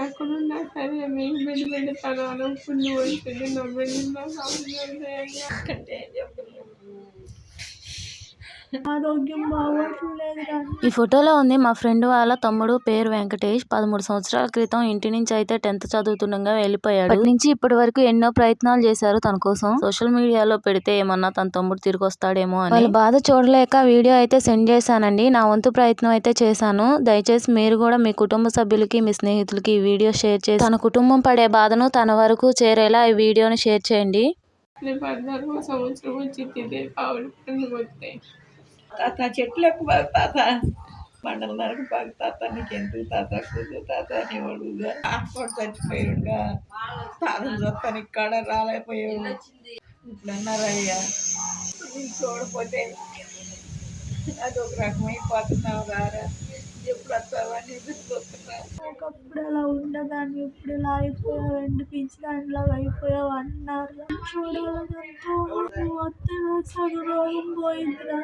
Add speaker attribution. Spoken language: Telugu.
Speaker 1: ఎక్కడున్నా సరే మీకు బిడ్డ పెడతాను అని పుణ్య వచ్చింది నా బిడ్డ నాకు అభినందనగా అంటే ఆరోగ్యం బాగోట్లేదు.
Speaker 2: ఈ ఫోటోలో ఉంది మా ఫ్రెండ్ వాళ్ళ తమ్ముడు, పేరు వెంకటేష్. 13 సంవత్సరాల క్రితం ఇంటి నుంచి అయితే 10th చదువుతుండగా వెళ్ళిపోయాడు. అప్పటి నుంచి ఇప్పటి వరకు ఎన్నో ప్రయత్నాలు చేశారు తన కోసం. సోషల్ మీడియాలో పెడితే ఏమన్నా తన తమ్ముడు తిరిగి వస్తాడేమో అని. వాళ్ళ బాధ చూడలేక వీడియో అయితే సెండ్ చేశానండి. నా వంతు ప్రయత్నం అయితే చేశాను. దయచేసి మీరు కూడా మీ కుటుంబ సభ్యులకి, మీ స్నేహితులకి ఈ వీడియో షేర్ చేసి తన కుటుంబం పడే బాధను తన వరకు చేరేలా ఈ వీడియోని షేర్ చేయండి.
Speaker 1: 14వ సంవత్సరం వచ్చింది ఆవిడ పండుగ వస్తాయి.
Speaker 3: తాత చెట్లు ఎక్కువ తాత మండల నరకు బాగా తాత నీకెందుకు తాత కూదు తాత అనేవాడుగా హాస్పిటల్ చచ్చిపోయాడుగా తాతను చూస్తాను ఇక్కడ రాలేకపోయాడు. ఇట్లా అన్నారయ్యా చూడపోతే అదొక రకమైపోతున్నావు గారా ఎప్పుడు వస్తావని చూస్తున్నా.
Speaker 1: ఒకప్పుడు అలా ఉండగాని ఇప్పుడు ఇలా అయిపోయావు, ఎండిపించి దానిలాగా అయిపోయావు అన్నారు. చూడాలంటే వస్తే సగం రోగం పోయిందిరా.